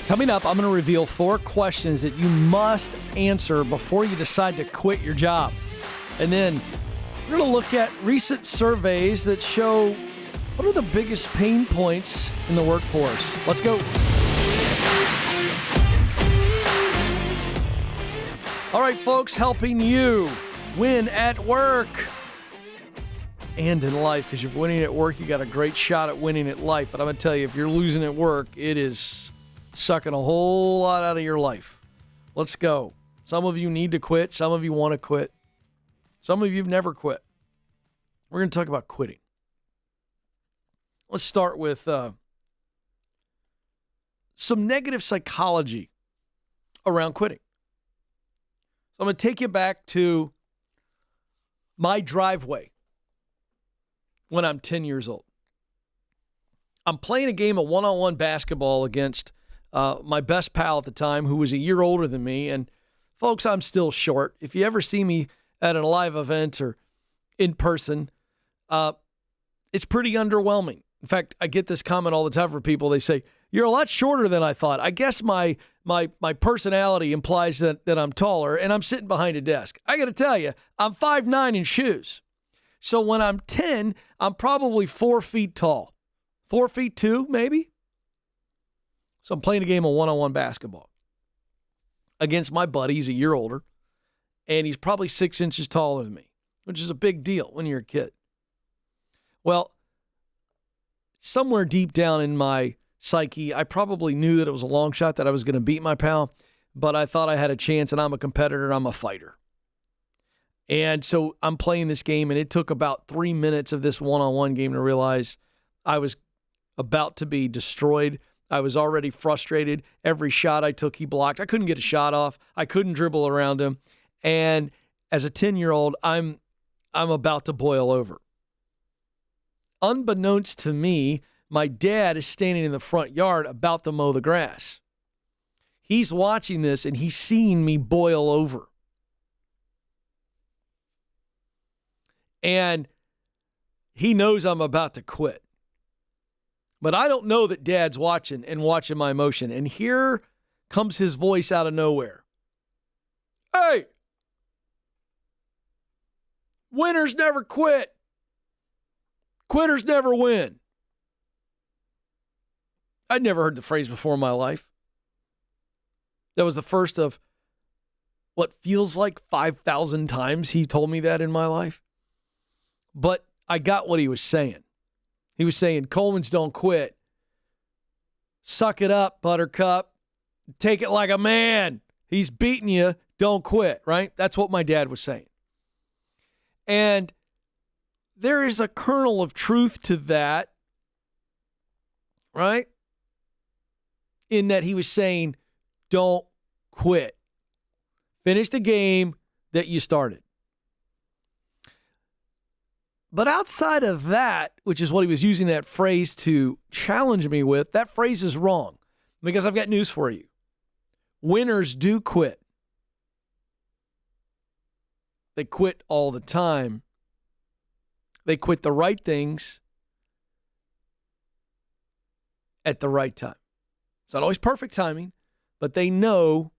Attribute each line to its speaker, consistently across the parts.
Speaker 1: Coming up, I'm going to reveal 4 questions that you must answer before you decide to quit your job. And then we're going to look at recent surveys that show what are the biggest pain points in the workforce. Let's go. All right, folks, helping you win at work and in life, because if you're winning at work, you got a great shot at winning at life. But I'm going to tell you, if you're losing at work, it is sucking a whole lot out of your life. Let's go. Some of you need to quit. Some of you want to quit. Some of you have never quit. We're going to talk about quitting. Let's start with some negative psychology around quitting. So I'm going to take you back to my driveway when I'm 10 years old. I'm playing a game of one-on-one basketball against my best pal at the time, who was a year older than me. And folks, I'm still short. If you ever see me at a live event or in person, it's pretty underwhelming. In fact, I get this comment all the time from people. They say, "You're a lot shorter than I thought." I guess my personality implies that I'm taller, and I'm sitting behind a desk. I got to tell you, I'm 5'9" in shoes. So when I'm 10, I'm probably 4 feet tall. 4 feet 2, maybe? So I'm playing a game of one-on-one basketball against my buddy. He's a year older, and he's probably 6 inches taller than me, which is a big deal when you're a kid. Well, somewhere deep down in my psyche, I probably knew that it was a long shot that I was going to beat my pal, but I thought I had a chance, and I'm a competitor, I'm a fighter. And so I'm playing this game, and it took about 3 minutes of this one-on-one game to realize I was about to be destroyed. I was already frustrated. Every shot I took, he blocked. I couldn't get a shot off. I couldn't dribble around him. And as a 10-year-old, I'm about to boil over. Unbeknownst to me, my dad is standing in the front yard about to mow the grass. He's watching this, and he's seeing me boil over. And he knows I'm about to quit. But I don't know that Dad's watching my emotion. And here comes his voice out of nowhere. "Hey, winners never quit. Quitters never win." I'd never heard the phrase before in my life. That was the first of what feels like 5,000 times he told me that in my life. But I got what he was saying. He was saying, Colemans don't quit. Suck it up, Buttercup. Take it like a man. He's beating you. Don't quit, right? That's what my dad was saying. And there is a kernel of truth to that, right? In that he was saying, don't quit. Finish the game that you started. But outside of that, which is what he was using that phrase to challenge me with, that phrase is wrong. Because I've got news for you. Winners do quit. They quit all the time. They quit the right things at the right time. It's not always perfect timing, but they know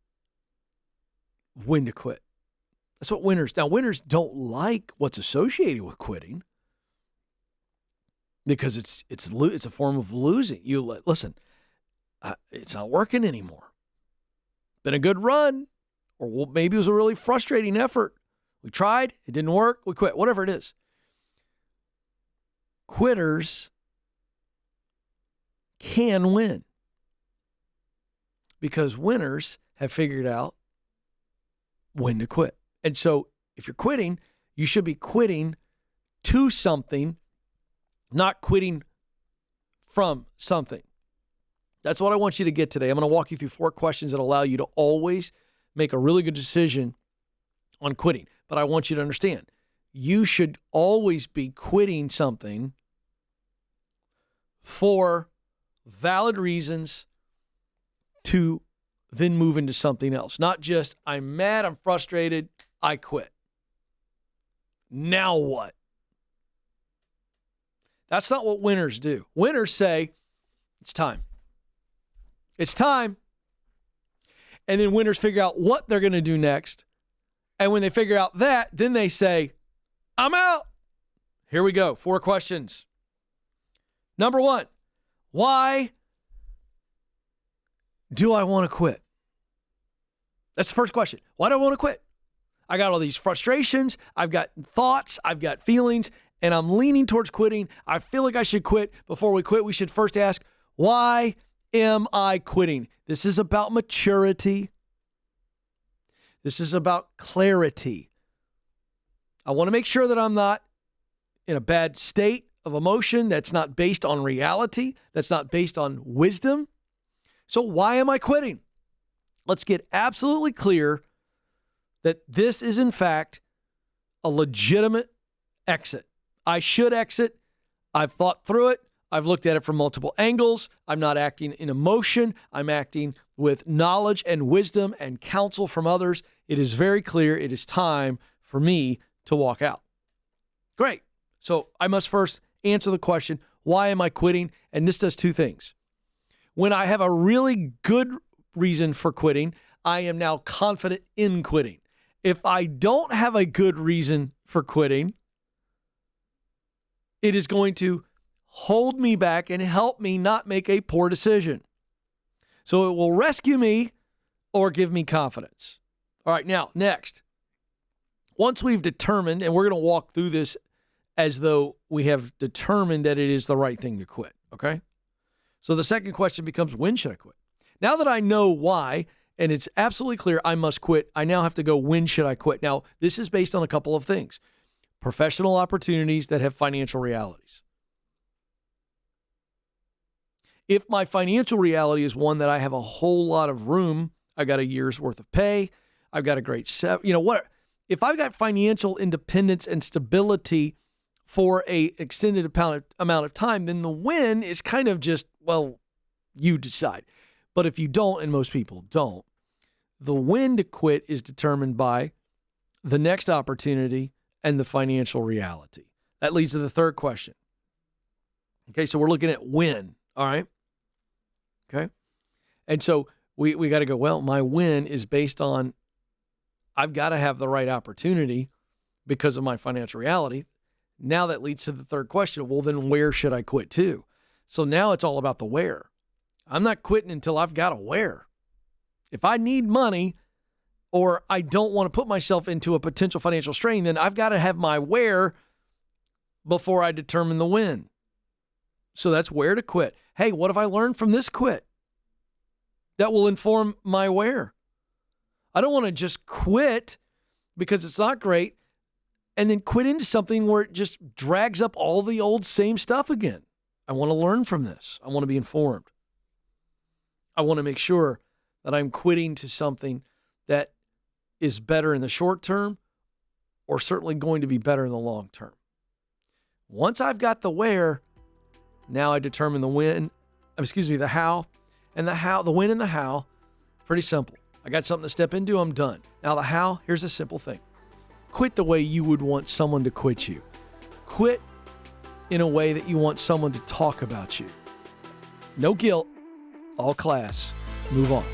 Speaker 1: when to quit. That's what winners. Now, winners don't like what's associated with quitting because it's a form of losing. Listen, it's not working anymore. Been a good run, or maybe it was a really frustrating effort. We tried, it didn't work, we quit. Whatever it is, quitters can win because winners have figured out when to quit. And so if you're quitting, you should be quitting to something, not quitting from something. That's what I want you to get today. I'm going to walk you through 4 questions that allow you to always make a really good decision on quitting. But I want you to understand, you should always be quitting something for valid reasons to then move into something else. Not just, I'm mad, I'm frustrated, I quit. Now what? That's not what winners do. Winners say, it's time. It's time. And then winners figure out what they're going to do next. And when they figure out that, then they say, I'm out. Here we go. 4 questions. Number 1, why do I want to quit? That's the first question. Why do I want to quit? I got all these frustrations. I've got thoughts. I've got feelings, and I'm leaning towards quitting. I feel like I should quit. Before we quit, we should first ask, why am I quitting? This is about maturity. This is about clarity. I want to make sure that I'm not in a bad state of emotion that's not based on reality, that's not based on wisdom. So why am I quitting? Let's get absolutely clear that this is, in fact, a legitimate exit. I should exit. I've thought through it. I've looked at it from multiple angles. I'm not acting in emotion. I'm acting with knowledge and wisdom and counsel from others. It is very clear it is time for me to walk out. Great. So I must first answer the question, why am I quitting? And this does 2 things. When I have a really good reason for quitting, I am now confident in quitting. If I don't have a good reason for quitting, it is going to hold me back and help me not make a poor decision. So it will rescue me or give me confidence. All right, now, next. Once we've determined, and we're going to walk through this as though we have determined that it is the right thing to quit, okay? So the second question becomes, when should I quit? Now that I know why, and it's absolutely clear I must quit, I now have to go, when should I quit? Now, this is based on a couple of things. Professional opportunities that have financial realities. If my financial reality is one that I have a whole lot of room, I got a year's worth of pay, I've got a great if I've got financial independence and stability for a extended amount of time, then the win is kind of just, well, you decide. But if you don't, and most people don't, the when to quit is determined by the next opportunity and the financial reality. That leads to the third question. Okay, so we're looking at when, all right? Okay? And so we got to go, well, my win is based on I've got to have the right opportunity because of my financial reality. Now that leads to the third question. Well, then where should I quit to? So now it's all about the where. I'm not quitting until I've got a where. If I need money or I don't want to put myself into a potential financial strain, then I've got to have my where before I determine the when. So that's where to quit. Hey, what have I learned from this quit? That will inform my where. I don't want to just quit because it's not great and then quit into something where it just drags up all the old same stuff again. I want to learn from this. I want to be informed. I want to make sure that I'm quitting to something that is better in the short term or certainly going to be better in the long term. Once I've got the where, now I determine the how. And the when and the how, pretty simple. I got something to step into, I'm done. Now the how, here's a simple thing. Quit the way you would want someone to quit you. Quit in a way that you want someone to talk about you. No guilt, all class. Move on.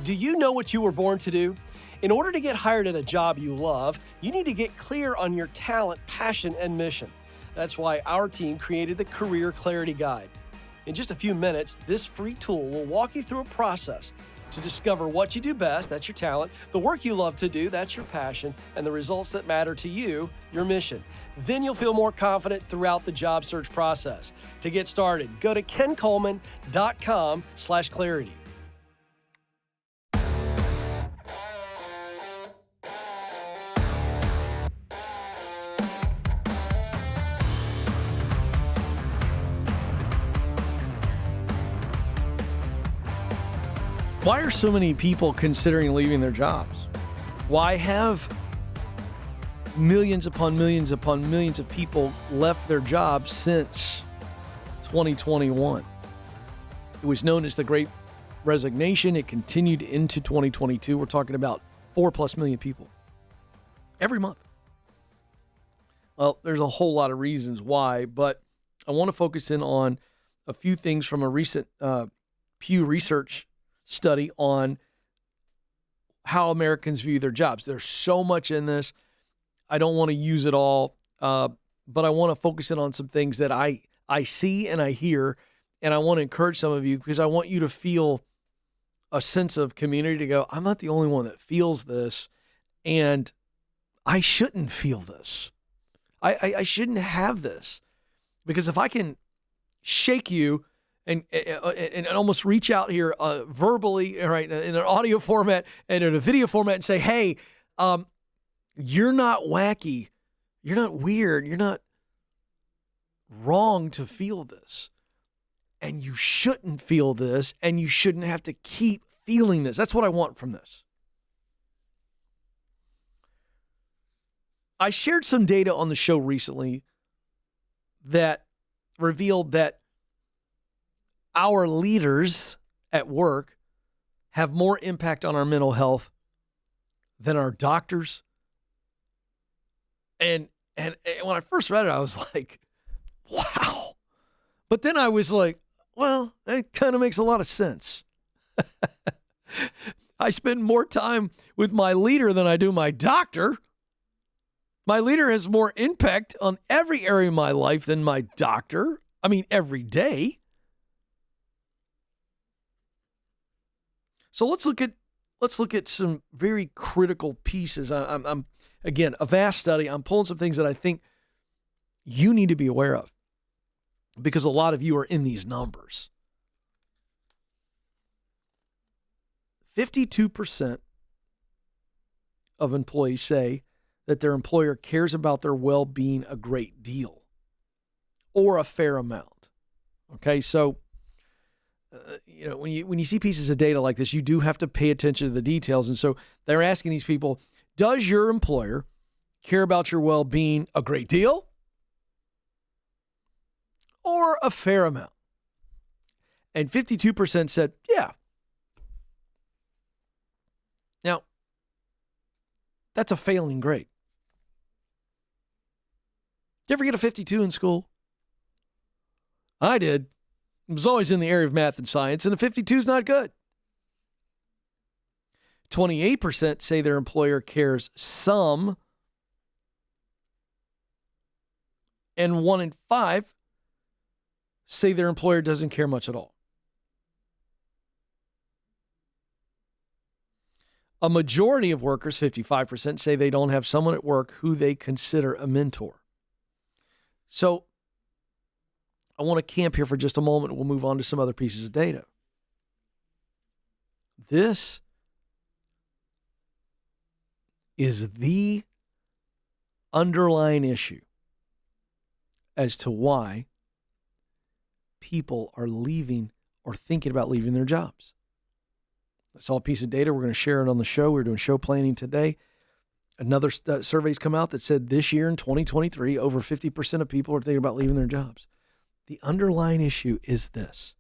Speaker 2: Do you know what you were born to do? In order to get hired at a job you love, you need to get clear on your talent, passion, and mission. That's why our team created the Career Clarity Guide. In just a few minutes, this free tool will walk you through a process to discover what you do best, that's your talent, the work you love to do, that's your passion, and the results that matter to you, your mission. Then you'll feel more confident throughout the job search process. To get started, go to kencoleman.com/clarity.
Speaker 1: Why are so many people considering leaving their jobs? Why have millions upon millions upon millions of people left their jobs since 2021? It was known as the Great Resignation. It continued into 2022. We're talking about 4+ million people every month. Well, there's a whole lot of reasons why, but I want to focus in on a few things from a recent Pew Research study on how Americans view their jobs. There's so much in this. I don't want to use it all, but I want to focus in on some things that I see and I hear, and I want to encourage some of you because I want you to feel a sense of community to go, I'm not the only one that feels this, and I shouldn't feel this. I shouldn't have this, because if I can shake you and almost reach out here verbally, right, in an audio format and in a video format and say, hey, you're not wacky, you're not weird, you're not wrong to feel this, and you shouldn't feel this, and you shouldn't have to keep feeling this. That's what I want from this. I shared some data on the show recently that revealed that our leaders at work have more impact on our mental health than our doctors. And when I first read it, I was like, wow. But then I was like, well, that kind of makes a lot of sense. I spend more time with my leader than I do my doctor. My leader has more impact on every area of my life than my doctor. I mean, every day. So let's look at some very critical pieces. I'm again, a vast study. I'm pulling some things that I think you need to be aware of, because a lot of you are in these numbers. 52% of employees say that their employer cares about their well-being a great deal or a fair amount. Okay, so when you see pieces of data like this, you do have to pay attention to the details. And so they're asking these people, does your employer care about your well-being a great deal or a fair amount? And 52% said, yeah. Now, that's a failing grade. Did you ever get a 52 in school? I did. It was always in the area of math and science, and a 52 is not good. 28% say their employer cares some, and 1 in 5 say their employer doesn't care much at all. A majority of workers, 55%, say they don't have someone at work who they consider a mentor. So I want to camp here for just a moment. We'll move on to some other pieces of data. This is the underlying issue as to why people are leaving or thinking about leaving their jobs. I saw a piece of data. We're going to share it on the show. We're doing show planning today. Another survey's come out that said this year in 2023, over 50% of people are thinking about leaving their jobs. The underlying issue is this.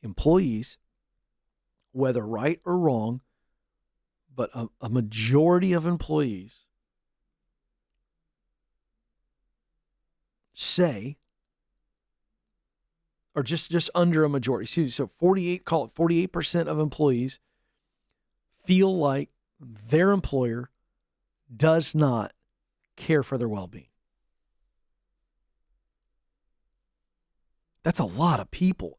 Speaker 1: Employees, whether right or wrong, but a majority of employees say, or just under a majority, so 48% of employees feel like their employer does not care for their well-being. That's a lot of people.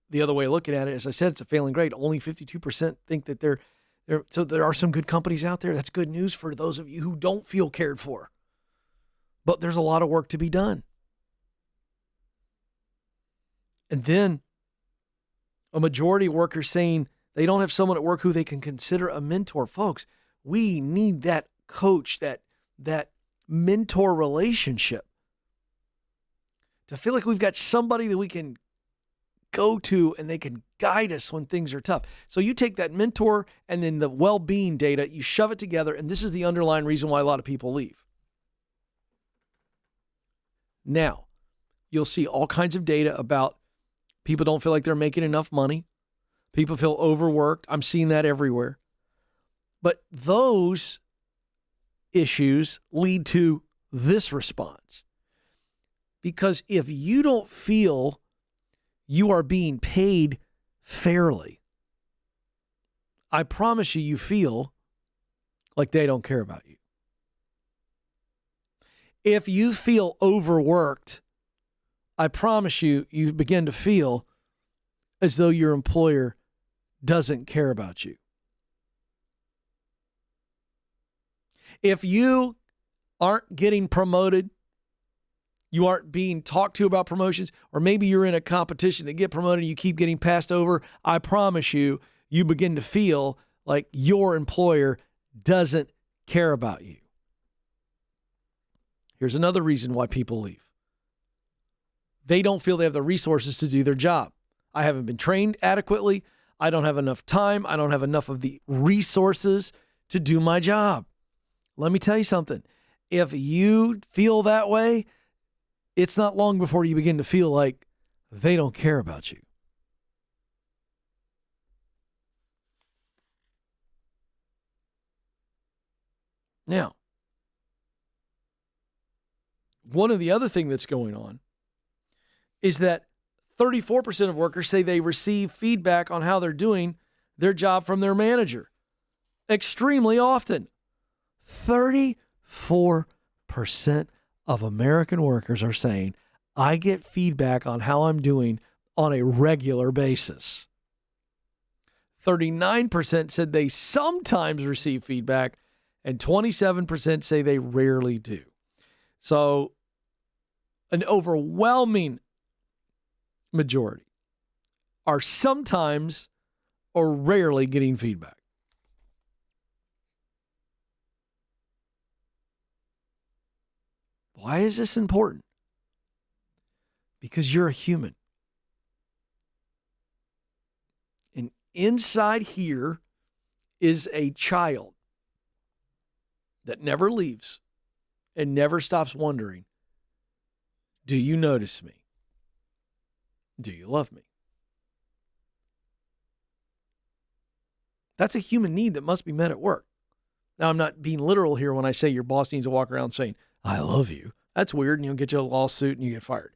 Speaker 1: The other way of looking at it, as I said, it's a failing grade. Only 52% think that they're so there are some good companies out there. That's good news for those of you who don't feel cared for. But there's a lot of work to be done. And then a majority of workers saying they don't have someone at work who they can consider a mentor. Folks, we need that coach, that mentor relationship, to feel like we've got somebody that we can go to and they can guide us when things are tough. So you take that mentor and then the well-being data, you shove it together, and this is the underlying reason why a lot of people leave. Now, you'll see all kinds of data about people don't feel like they're making enough money. People feel overworked. I'm seeing that everywhere. But those issues lead to this response. Because if you don't feel you are being paid fairly, I promise you, you feel like they don't care about you. If you feel overworked, I promise you, you begin to feel as though your employer doesn't care about you. If you aren't getting promoted, you aren't being talked to about promotions, or maybe you're in a competition to get promoted and you keep getting passed over, I promise you, you begin to feel like your employer doesn't care about you. Here's another reason why people leave. They don't feel they have the resources to do their job. I haven't been trained adequately. I don't have enough time. I don't have enough of the resources to do my job. Let me tell you something. If you feel that way, it's not long before you begin to feel like they don't care about you. Now, one of the other things that's going on is that 34% of workers say they receive feedback on how they're doing their job from their manager. Extremely often. 34% of American workers are saying, I get feedback on how I'm doing on a regular basis. 39% said they sometimes receive feedback, and 27% say they rarely do. So an overwhelming majority are sometimes or rarely getting feedback. Why is this important? Because you're a human. And inside here is a child that never leaves and never stops wondering, do you notice me? Do you love me? That's a human need that must be met at work. Now, I'm not being literal here when I say your boss needs to walk around saying, I love you. That's weird, and you'll get you a lawsuit and you get fired.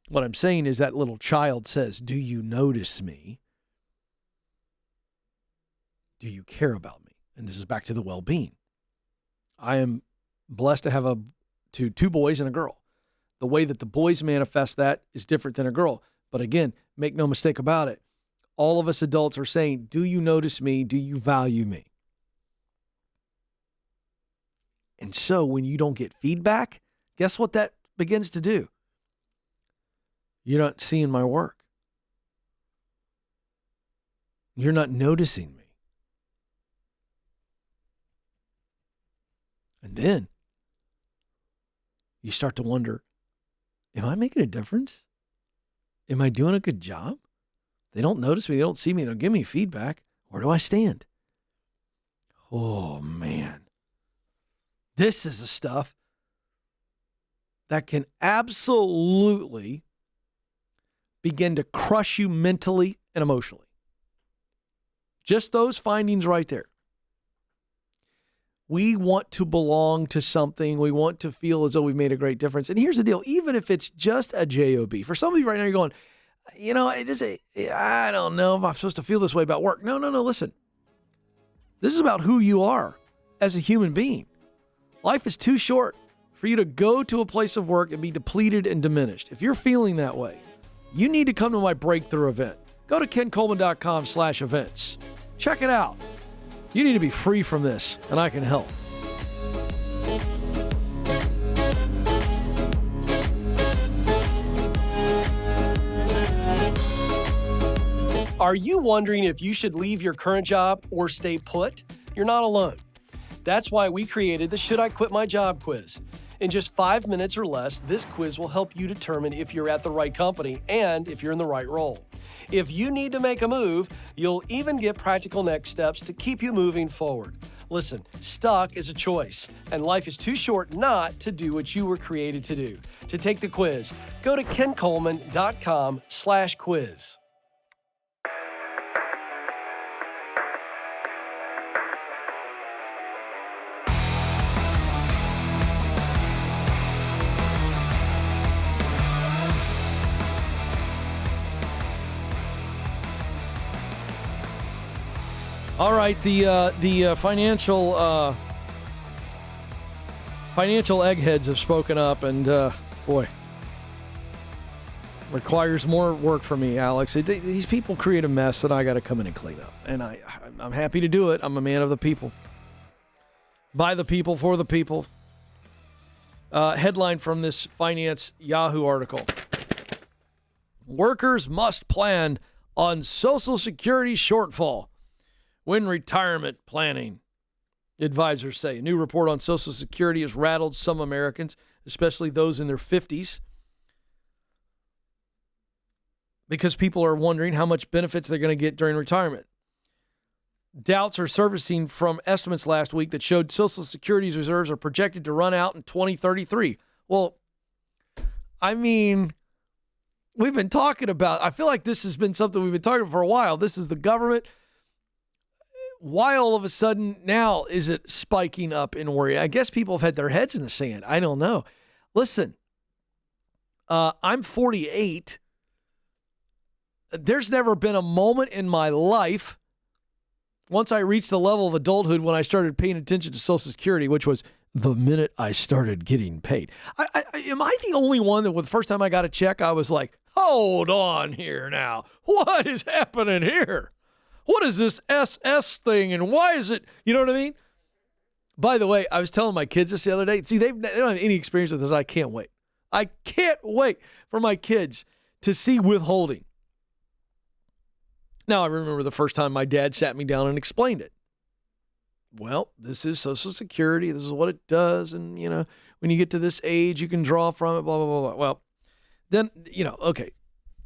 Speaker 1: What I'm saying is that little child says, do you notice me? Do you care about me? And this is back to the well-being. I am blessed to have two boys and a girl. The way that the boys manifest that is different than a girl. But again, make no mistake about it. All of us adults are saying, do you notice me? Do you value me? And so when you don't get feedback, guess what that begins to do? You're not seeing my work. You're not noticing me. And then you start to wonder, am I making a difference? Am I doing a good job? They don't notice me. They don't see me. They don't give me feedback. Where do I stand? Oh, man. This is the stuff that can absolutely begin to crush you mentally and emotionally. Just those findings right there. We want to belong to something. We want to feel as though we've made a great difference. And here's the deal. Even if it's just a job, for some of you right now, you're going, I don't know if I'm supposed to feel this way about work. No. Listen, this is about who you are as a human being. Life is too short for you to go to a place of work and be depleted and diminished. If you're feeling that way, you need to come to my breakthrough event. Go to kencoleman.com/events. Check it out. You need to be free from this, and I can help.
Speaker 2: Are you wondering if you should leave your current job or stay put? You're not alone. That's why we created the Should I Quit My Job quiz. In just 5 minutes or less, this quiz will help you determine if you're at the right company and if you're in the right role. If you need to make a move, you'll even get practical next steps to keep you moving forward. Listen, stuck is a choice, and life is too short not to do what you were created to do. To take the quiz, go to kencoleman.com/quiz.
Speaker 1: All right, the financial eggheads have spoken up, and boy, requires more work for me, Alex. These people create a mess that I got to come in and clean up, and I'm happy to do it. I'm a man of the people, by the people, for the people. Headline from this Finance Yahoo article: Workers must plan on Social Security shortfall when retirement planning, advisors say. A new report on Social Security has rattled some Americans, especially those in their 50s, because people are wondering how much benefits they're going to get during retirement. Doubts are surfacing from estimates last week that showed Social Security's reserves are projected to run out in 2033. Well, I mean, we've been talking about, I feel like this has been something we've been talking about for a while. This is the government. Why all of a sudden now is it spiking up in worry? I guess people have had their heads in the sand. I don't know. Listen, I'm 48. There's never been a moment in my life, once I reached the level of adulthood, when I started paying attention to Social Security, which was the minute I started getting paid. Am I the only one that, the first time I got a check, I was like, hold on here now. What is happening here? What is this SS thing, and why is it, you know what I mean? By the way, I was telling my kids this the other day. See, they don't have any experience with this. I can't wait. I can't wait for my kids to see withholding. Now, I remember the first time my dad sat me down and explained it. Well, this is Social Security. This is what it does. And, you know, when you get to this age, you can draw from it, blah, blah, blah, blah. Well, then, you know, okay.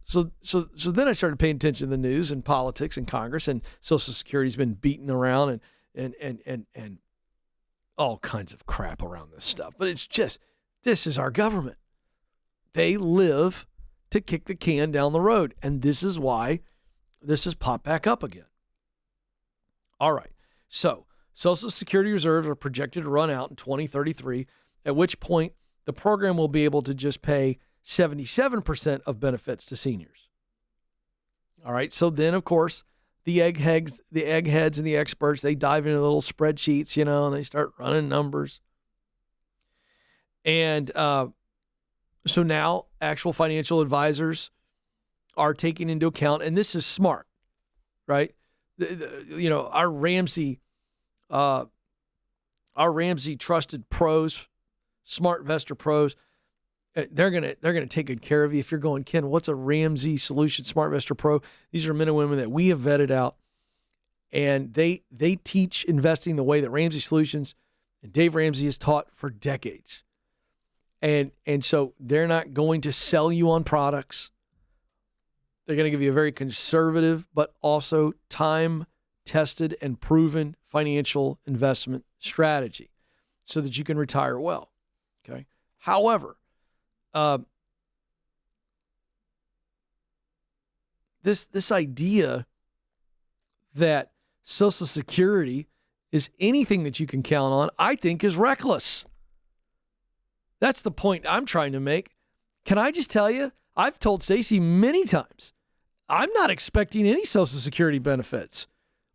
Speaker 1: So then I started paying attention to the news and politics and Congress, and Social Security's been beaten around and all kinds of crap around this stuff. But it's just, this is our government. They live to kick the can down the road. And this is why this has popped back up again. All right. So Social Security reserves are projected to run out in 2033, at which point the program will be able to just pay 77% of benefits to seniors. All right. So then, of course, the eggheads and the experts, they dive into little spreadsheets, you know, and they start running numbers. And so now actual financial advisors are taking into account, and this is smart, right? You know, our Ramsey trusted pros, smart investor pros, they're gonna take good care of you. If you're going, Ken, what's a Ramsey Solution Smart Investor Pro? These are men and women that we have vetted out, and they teach investing the way that Ramsey Solutions and Dave Ramsey has taught for decades. And so they're not going to sell you on products. They're going to give you a very conservative, but also time-tested and proven financial investment strategy so that you can retire well. Okay. However, this idea that Social Security is anything that you can count on, I think is reckless. That's the point I'm trying to make. Can I just tell you, I've told Stacey many times, I'm not expecting any Social Security benefits.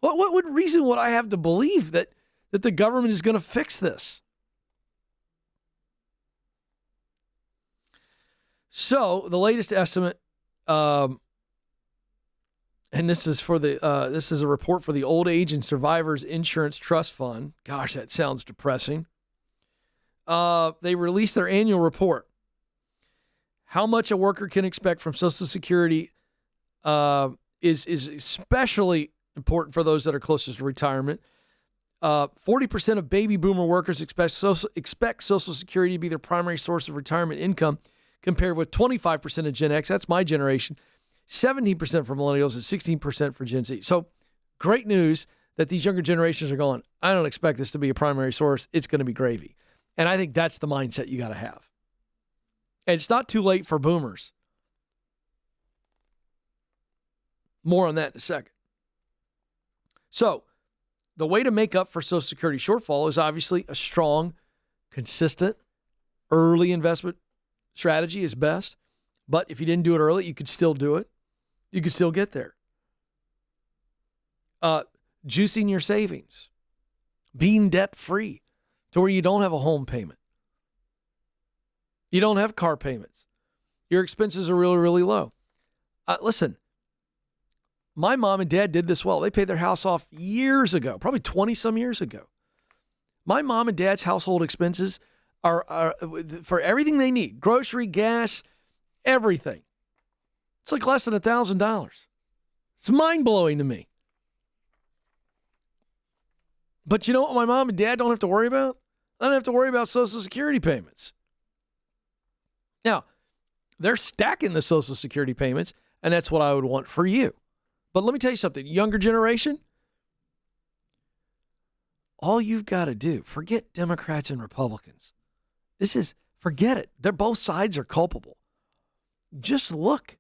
Speaker 1: What reason would I have to believe that the government is going to fix this? So the latest estimate, and this is for this is a report for the Old Age and Survivors Insurance Trust Fund. Gosh, that sounds depressing. They released their annual report. How much a worker can expect from Social Security is especially important for those that are closest to retirement. 40% of baby boomer workers expect Social Security to be their primary source of retirement income, compared with 25% of Gen X. That's my generation. 17% for millennials and 16% for Gen Z. So great news that these younger generations are going, I don't expect this to be a primary source. It's going to be gravy. And I think that's the mindset you got to have. And it's not too late for boomers. More on that in a second. So the way to make up for Social Security shortfall is obviously a strong, consistent, early investment strategy is best. But if you didn't do it early, you could still do it. You could still get there. juicing your savings, being debt-free to where you don't have a home payment. You don't have car payments. Your expenses are really, really low. Listen, my mom and dad did this well. They paid their house off years ago, probably 20-some years ago. My mom and dad's household expenses are for everything they need, grocery, gas, everything. It's like less than $1,000. It's mind-blowing to me. But you know what my mom and dad don't have to worry about? I don't have to worry about Social Security payments. Now, they're stacking the Social Security payments, and that's what I would want for you. But let me tell you something. Younger generation, all you've got to do, forget Democrats and Republicans. Forget it. Both sides are culpable. Just look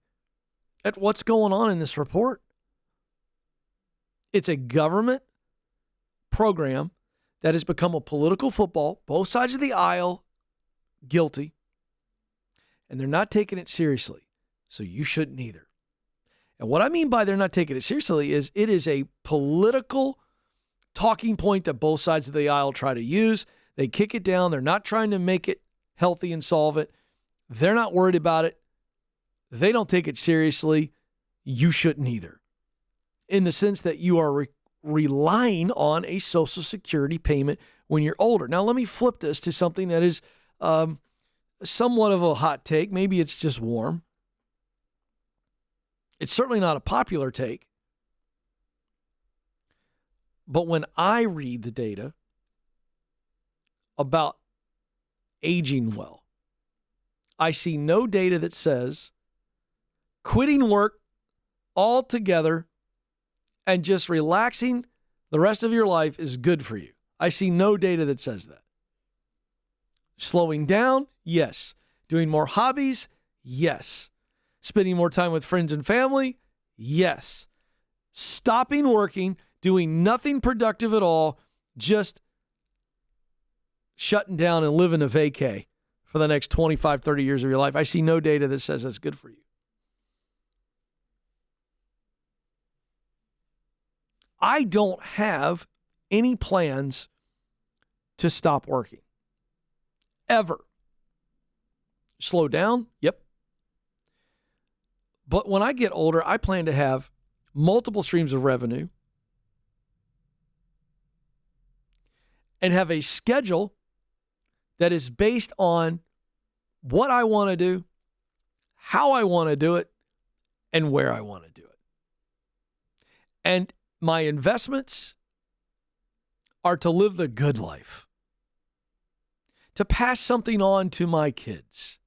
Speaker 1: at what's going on in this report. It's a government program that has become a political football, both sides of the aisle guilty, and they're not taking it seriously. So you shouldn't either. And what I mean by they're not taking it seriously is it is a political talking point that both sides of the aisle try to use. They kick it down. They're not trying to make it healthy and solve it. They're not worried about it. They don't take it seriously. You shouldn't either. In the sense that you are relying on a Social Security payment when you're older. Now, let me flip this to something that is somewhat of a hot take. Maybe it's just warm. It's certainly not a popular take. But when I read the data about aging well, I see no data that says quitting work altogether and just relaxing the rest of your life is good for you. I see no data that says that. Slowing down, yes. Doing more hobbies, yes. Spending more time with friends and family, yes. Stopping working, doing nothing productive at all, just shutting down and living a vacay for the next 25, 30 years of your life. I see no data that says that's good for you. I don't have any plans to stop working. Ever. Slow down? Yep. But when I get older, I plan to have multiple streams of revenue and have a schedule that is based on what I want to do, how I want to do it, and where I want to do it. And my investments are to live the good life, to pass something on to my kids.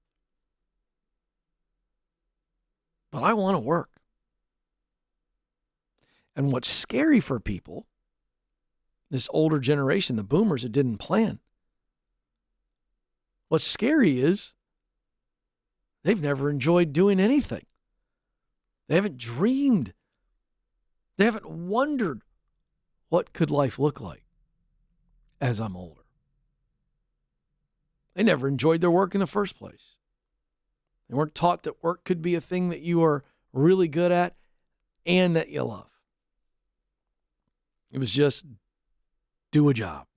Speaker 1: But I want to work. And what's scary for people, this older generation, the boomers that didn't plan, what's scary is they've never enjoyed doing anything. They haven't dreamed. They haven't wondered what could life look like as I'm older. They never enjoyed their work in the first place. They weren't taught that work could be a thing that you are really good at and that you love. It was just do a job,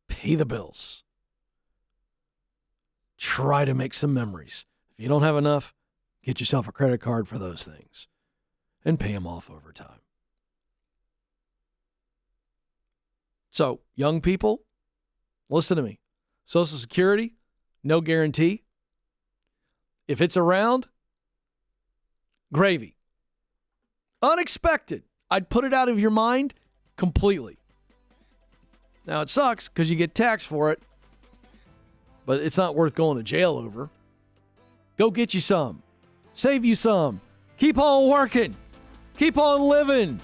Speaker 1: pay the bills, try to make some memories. If you don't have enough, get yourself a credit card for those things and pay them off over time. So, young people, listen to me. Social Security, no guarantee. If it's around, gravy. Unexpected. I'd put it out of your mind completely. Now, it sucks because you get taxed for it, but it's not worth going to jail over. Go get you some. Save you some. Keep on working. Keep on living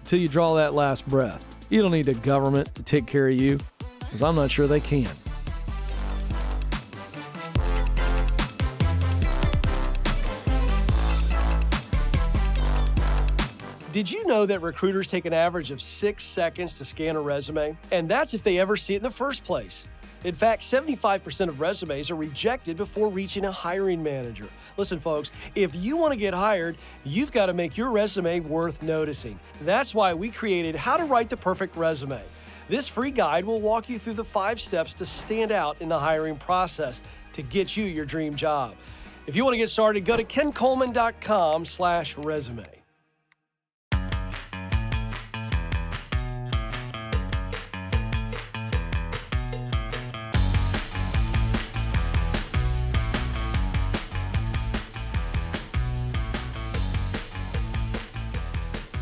Speaker 1: until you draw that last breath. You don't need the government to take care of you, because I'm not sure they can.
Speaker 2: Did you know that recruiters take an average of 6 seconds to scan a resume? And that's if they ever see it in the first place. In fact, 75% of resumes are rejected before reaching a hiring manager. Listen, folks, if you want to get hired, you've got to make your resume worth noticing. That's why we created How to Write the Perfect Resume. This free guide will walk you through the 5 steps to stand out in the hiring process to get you your dream job. If you want to get started, go to kencoleman.com/resume.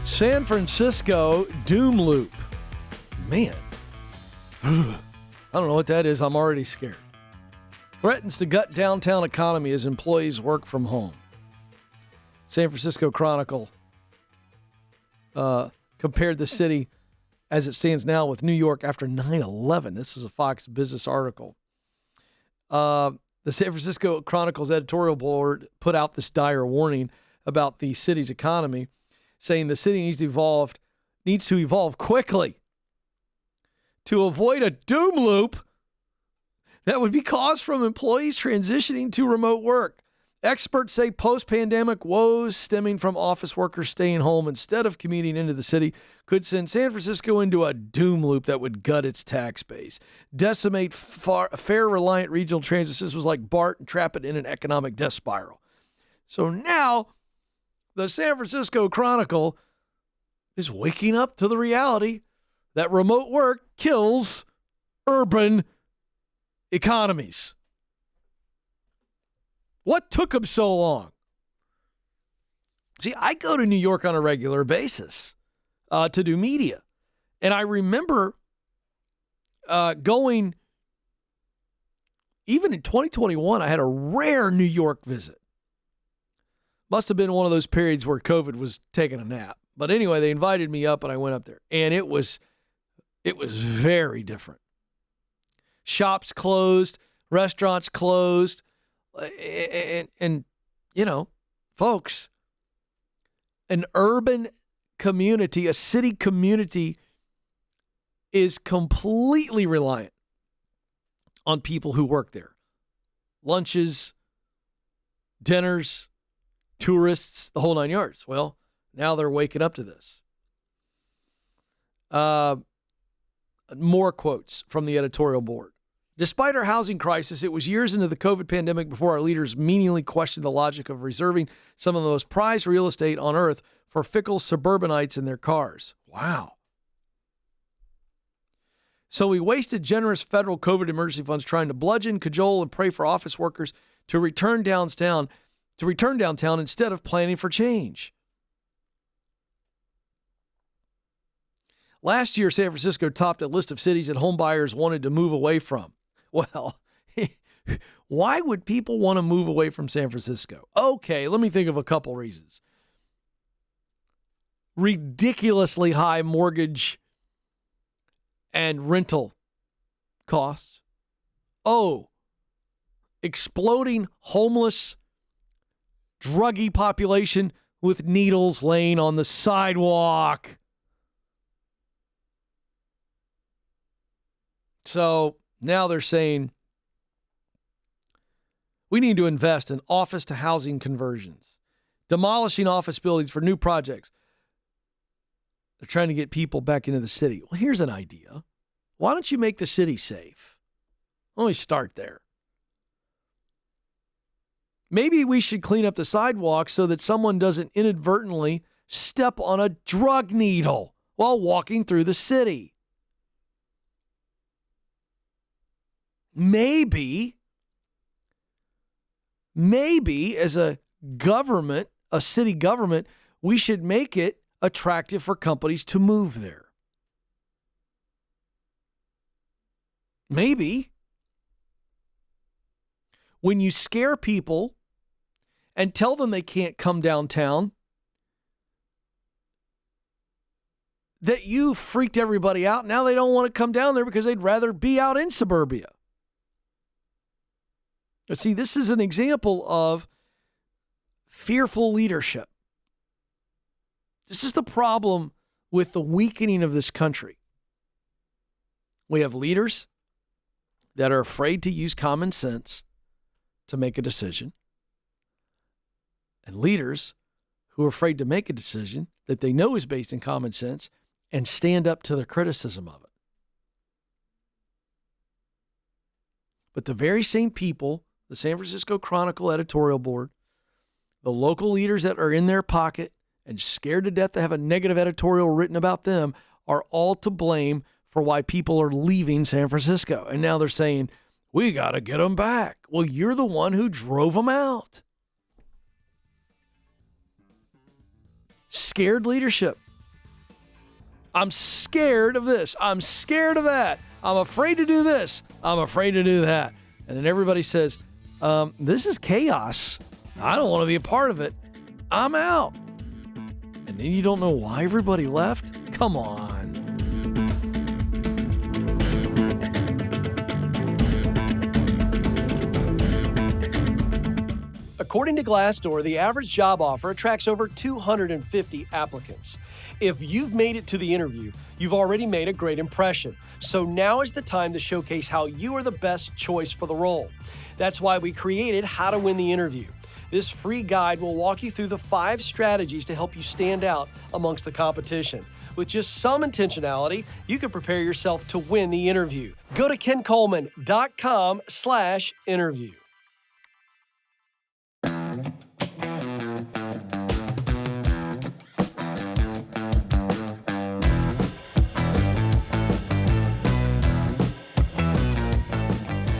Speaker 1: San Francisco doom loop. Man, I don't know what that is. I'm already scared. Threatens to gut downtown economy as employees work from home. San Francisco Chronicle compared the city as it stands now with New York after 9/11. This is a Fox Business article. The San Francisco Chronicle's editorial board put out this dire warning about the city's economy, saying the city needs to evolve quickly to avoid a doom loop that would be caused from employees transitioning to remote work. Experts say post-pandemic woes stemming from office workers staying home instead of commuting into the city could send San Francisco into a doom loop that would gut its tax base, decimate fare-reliant regional transit systems like BART, and trap it in an economic death spiral. So now the San Francisco Chronicle is waking up to the reality that remote work kills urban economies. What took them so long? See, I go to New York on a regular basis to do media. And I remember going, even in 2021, I had a rare New York visit. Must have been one of those periods where COVID was taking a nap. But anyway, they invited me up and I went up there. And it was very different. Shops closed, restaurants closed. And you know, folks, an urban community, a city community is completely reliant on people who work there. Lunches, dinners, tourists, the whole 9 yards. Well, now they're waking up to this. More quotes from the editorial board. Despite our housing crisis, it was years into the COVID pandemic before our leaders meaningfully questioned the logic of reserving some of the most prized real estate on earth for fickle suburbanites in their cars. Wow. So we wasted generous federal COVID emergency funds trying to bludgeon, cajole, and pray for office workers to return downtown instead of planning for change. Last year, San Francisco topped a list of cities that home buyers wanted to move away from. Well, why would people want to move away from San Francisco? Okay, let me think of a couple reasons. Ridiculously high mortgage and rental costs. Oh, exploding homeless, druggy population with needles laying on the sidewalk. So now they're saying we need to invest in office to housing conversions, demolishing office buildings for new projects. They're trying to get people back into the city. Well, here's an idea. Why don't you make the city safe? Let me start there. Maybe we should clean up the sidewalks so that someone doesn't inadvertently step on a drug needle while walking through the city. Maybe as a government, a city government, we should make it attractive for companies to move there. Maybe when you scare people and tell them they can't come downtown, that you freaked everybody out. Now they don't want to come down there because they'd rather be out in suburbia. But see, this is an example of fearful leadership. This is the problem with the weakening of this country. We have leaders that are afraid to use common sense to make a decision, and leaders who are afraid to make a decision that they know is based in common sense and stand up to the criticism of it. But the very same people, the San Francisco Chronicle editorial board, the local leaders that are in their pocket and scared to death to have a negative editorial written about them, are all to blame for why people are leaving San Francisco. And now they're saying, we got to get them back. Well, you're the one who drove them out. Scared leadership. I'm scared of this. I'm scared of that. I'm afraid to do this. I'm afraid to do that. And then everybody says, this is chaos. I don't want to be a part of it. I'm out. And then you don't know why everybody left? Come on.
Speaker 2: According to Glassdoor, the average job offer attracts over 250 applicants. If you've made it to the interview, you've already made a great impression. So now is the time to showcase how you are the best choice for the role. That's why we created How to Win the Interview. This free guide will walk you through the 5 strategies to help you stand out amongst the competition. With just some intentionality, you can prepare yourself to win the interview. Go to kencoleman.com/interview.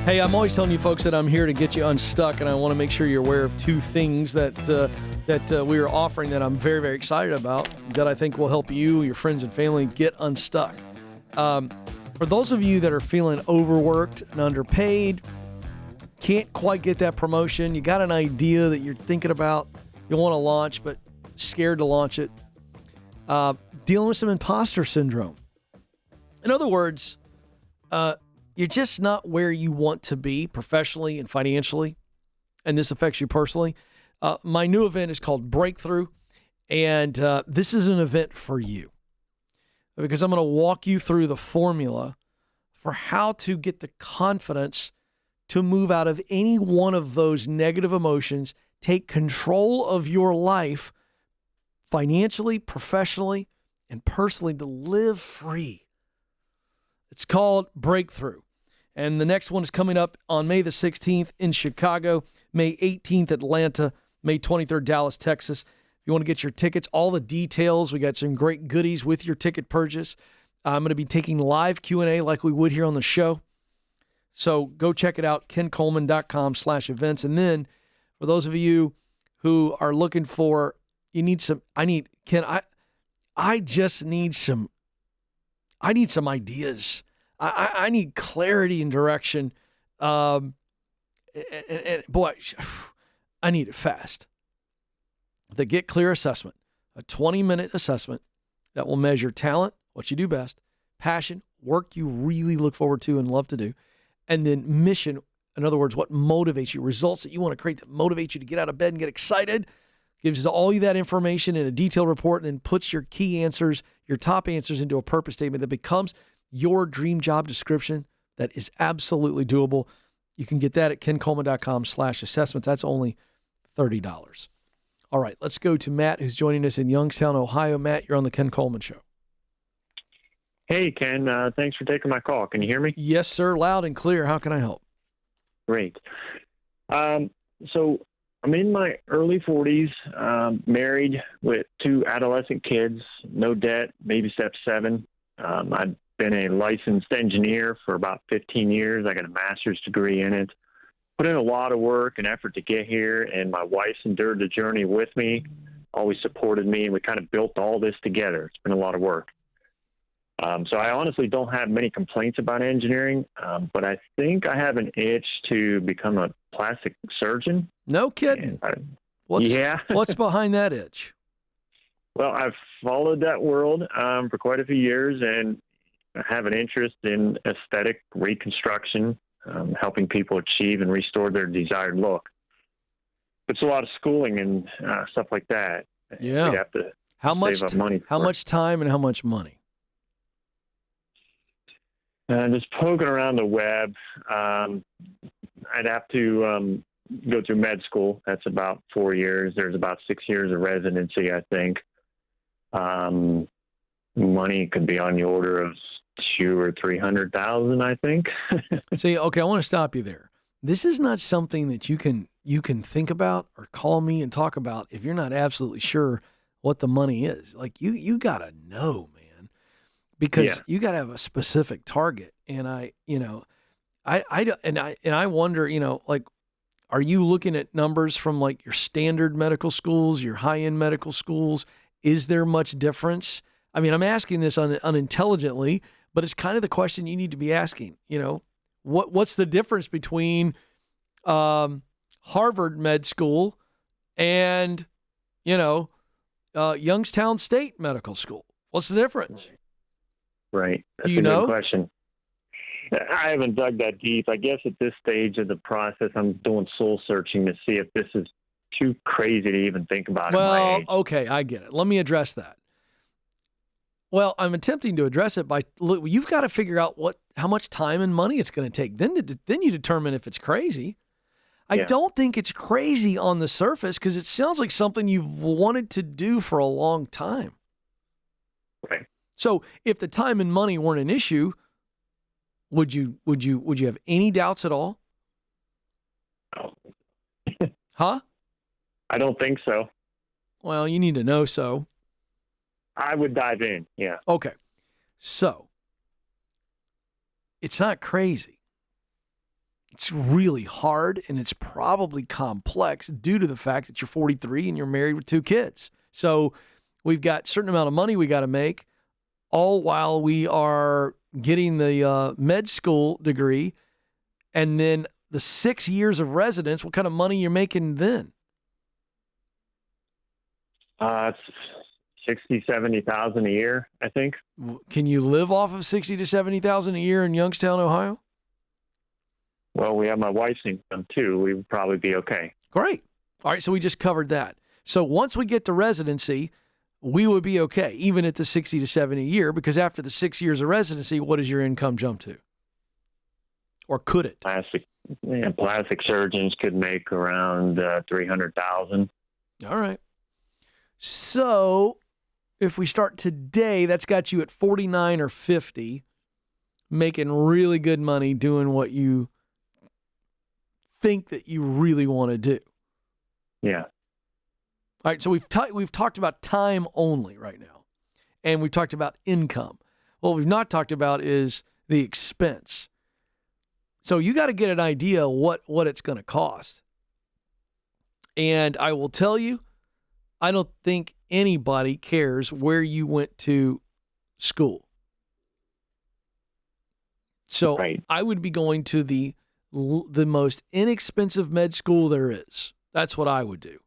Speaker 1: Hey, I'm always telling you folks that I'm here to get you unstuck, and I want to make sure you're aware of 2 things that we are offering that I'm very, very excited about, that I think will help you, your friends, and family get unstuck. For those of you that are feeling overworked and underpaid, can't quite get that promotion, you got an idea that you're thinking about, you want to launch, but scared to launch it, dealing with some imposter syndrome. In other words, you're just not where you want to be professionally and financially, and this affects you personally. My new event is called Breakthrough, and this is an event for you because I'm going to walk you through the formula for how to get the confidence to move out of any one of those negative emotions, take control of your life financially, professionally, and personally to live free. It's called Breakthrough. And the next one is coming up on May the 16th in Chicago, May 18th, Atlanta, May 23rd, Dallas, Texas. If you want to get your tickets, all the details, we got some great goodies with your ticket purchase. I'm going to be taking live Q&A like we would here on the show. So go check it out, kencoleman.com/events. And then for those of you who are looking for, I need some ideas. I need clarity and direction. And boy, I need it fast. The Get Clear assessment, a 20-minute assessment that will measure talent, what you do best, passion, work you really look forward to and love to do, and then mission, in other words, what motivates you, results that you want to create that motivate you to get out of bed and get excited, gives all you that information in a detailed report, and then puts your key answers, your top answers into a purpose statement that becomes your dream job description that is absolutely doable. You can get that at kencoleman.com/assessments. That's only $30. All right, let's go to Matt, who's joining us in Youngstown, Ohio. Matt, you're on the Ken Coleman Show.
Speaker 3: Hey, Ken. Thanks for taking my call. Can you hear me?
Speaker 1: Yes, sir. Loud and clear. How can I help?
Speaker 3: Great. So I'm in my early 40s, married with 2 adolescent kids, no debt, baby step 7. I've been a licensed engineer for about 15 years. I got a master's degree in it. Put in a lot of work and effort to get here, and my wife's endured the journey with me, always supported me, and we kind of built all this together. It's been a lot of work. So I honestly don't have many complaints about engineering, but I think I have an itch to become a plastic surgeon.
Speaker 1: No kidding. What's behind that itch?
Speaker 3: Well, I've followed that world for quite a few years, and I have an interest in aesthetic reconstruction, helping people achieve and restore their desired look. It's a lot of schooling and stuff like that.
Speaker 1: Yeah.
Speaker 3: We have to
Speaker 1: how much
Speaker 3: save up money.
Speaker 1: How much time and how much money?
Speaker 3: Just poking around the web. I'd have to go through med school. That's about 4 years. There's about 6 years of residency, I think. Money could be on the order of 200,000 or 300,000, I think.
Speaker 1: See, okay, I want to stop you there. This is not something that you can think about or call me and talk about if you're not absolutely sure what the money is. Like you gotta know, man, because you gotta have a specific target. And I wonder, like, are you looking at numbers from like your standard medical schools, your high end medical schools? Is there much difference? I mean, I'm asking this unintelligently, but it's kind of the question you need to be asking. What's the difference between Harvard Med School and Youngstown State Medical School? What's the difference?
Speaker 3: Right. That's
Speaker 1: Do you know?
Speaker 3: Good question. I haven't dug that deep. I guess at this stage of the process, I'm doing soul searching to see if this is too crazy to even think about.
Speaker 1: Well, okay, I get it. Let me address that. Well, I'm attempting to address it by look. You've got to figure out how much time and money it's going to take. Then you determine if it's crazy. I don't think it's crazy on the surface because it sounds like something you've wanted to do for a long time.
Speaker 3: Right.
Speaker 1: So if the time and money weren't an issue, would you have any doubts at all?
Speaker 3: Oh.
Speaker 1: Huh?
Speaker 3: I don't think so.
Speaker 1: Well, you need to know so.
Speaker 3: I would dive in, yeah.
Speaker 1: Okay. So, it's not crazy. It's really hard, and it's probably complex due to the fact that you're 43 and you're married with 2 kids. So, we've got a certain amount of money we got to make, all while we are getting the med school degree, and then the 6 years of residence. What kind of money you're making then?
Speaker 3: It's 60,000, 70,000 a year, I think.
Speaker 1: Can you live off of 60,000 to 70,000 a year in Youngstown, Ohio?
Speaker 3: Well, we have my wife's income too. We would probably be okay.
Speaker 1: Great. All right, so we just covered that. So once we get to residency, we would be okay, even at the 60 to 70 a year, because after the 6 years of residency, what does your income jump to? Or could it?
Speaker 3: Plastic surgeons could make around 300,000.
Speaker 1: All right. So if we start today, that's got you at 49 or 50, making really good money doing what you think that you really want to do.
Speaker 3: Yeah.
Speaker 1: All right, so we've talked about time only right now, and we've talked about income. What we've not talked about is the expense. So you got to get an idea what it's going to cost. And I will tell you, I don't think anybody cares where you went to school. So
Speaker 3: right.
Speaker 1: I would be going to the most inexpensive med school there is. That's what I would do.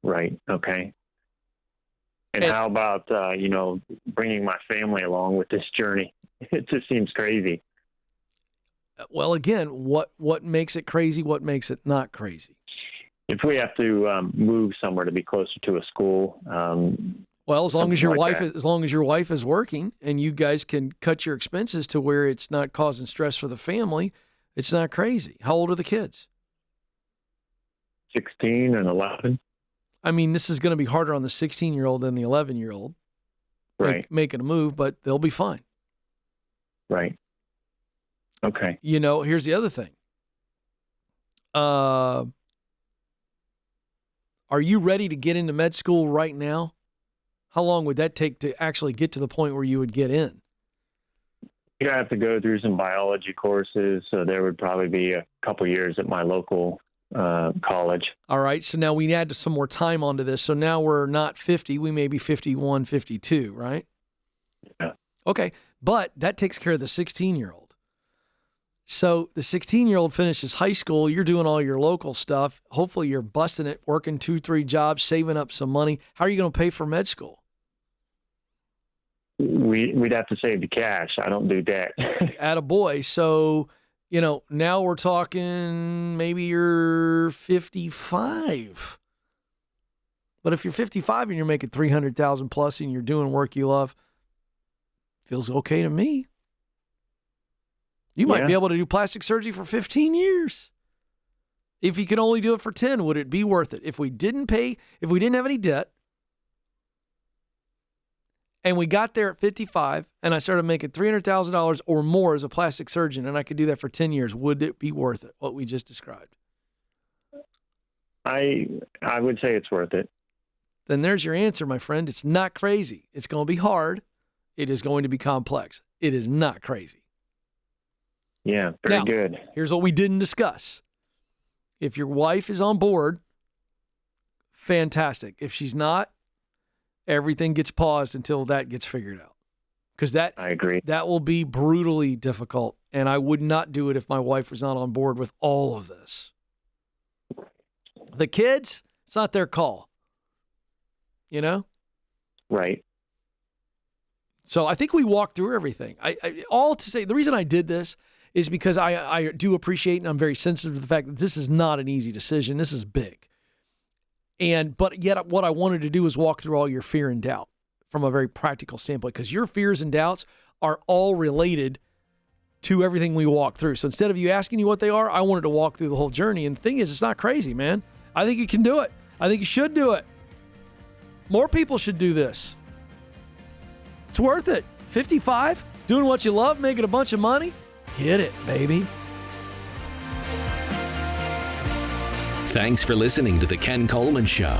Speaker 3: Right. Okay. And how about, bringing my family along with this journey? It just seems crazy.
Speaker 1: Well, again, what makes it crazy? What makes it not crazy?
Speaker 3: If we have to move somewhere to be closer to a school,
Speaker 1: well, as long as your wife is working and you guys can cut your expenses to where it's not causing stress for the family, it's not crazy. How old are the kids?
Speaker 3: 16 and 11.
Speaker 1: I mean, this is going to be harder on the 16-year-old than the 11-year-old.
Speaker 3: Right.
Speaker 1: Making a move, but they'll be fine.
Speaker 3: Right. Okay.
Speaker 1: Here's the other thing. Are you ready to get into med school right now? How long would that take to actually get to the point where you would get in?
Speaker 3: You have to go through some biology courses, so there would probably be a couple years at my local college.
Speaker 1: All right, so now we add some more time onto this. So now we're not 50, we may be 51, 52, right?
Speaker 3: Yeah.
Speaker 1: Okay, but that takes care of the 16-year-old. So the 16-year-old finishes high school, you're doing all your local stuff. Hopefully you're busting it, working 2-3 jobs, saving up some money. How are you going to pay for med school?
Speaker 3: We'd have to save the cash. I don't do debt.
Speaker 1: Attaboy. So, now we're talking maybe you're 55. But if you're 55 and you're making 300,000 plus and you're doing work you love, feels okay to me. You might
Speaker 3: Yeah.
Speaker 1: be able to do plastic surgery for 15 years. If you could only do it for 10, would it be worth it? If we didn't have any debt, and we got there at 55, and I started making $300,000 or more as a plastic surgeon, and I could do that for 10 years, would it be worth it, what we just described?
Speaker 3: I would say it's worth it.
Speaker 1: Then there's your answer, my friend. It's not crazy. It's going to be hard. It is going to be complex. It is not crazy.
Speaker 3: Yeah, very
Speaker 1: Now,
Speaker 3: good.
Speaker 1: Here's what we didn't discuss. If your wife is on board, fantastic. If she's not, everything gets paused until that gets figured out. Because
Speaker 3: I agree.
Speaker 1: that will be brutally difficult, and I would not do it if my wife was not on board with all of this. The kids, it's not their call. You know?
Speaker 3: Right.
Speaker 1: So I think we walked through everything. All to say, the reason I did this is because I do appreciate, and I'm very sensitive to the fact that this is not an easy decision. This is big. But yet what I wanted to do is walk through all your fear and doubt from a very practical standpoint, because your fears and doubts are all related to everything we walk through. So instead of you asking you what they are, I wanted to walk through the whole journey. And the thing is, it's not crazy, man. I think you can do it. I think you should do it. More people should do this. It's worth it. 55, doing what you love, making a bunch of money. Get it, baby.
Speaker 4: Thanks for listening to The Ken Coleman Show.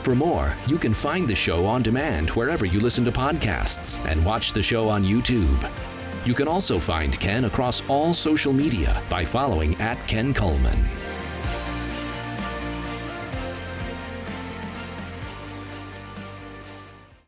Speaker 4: For more, you can find the show on demand wherever you listen to podcasts and watch the show on YouTube. You can also find Ken across all social media by following @Ken Coleman.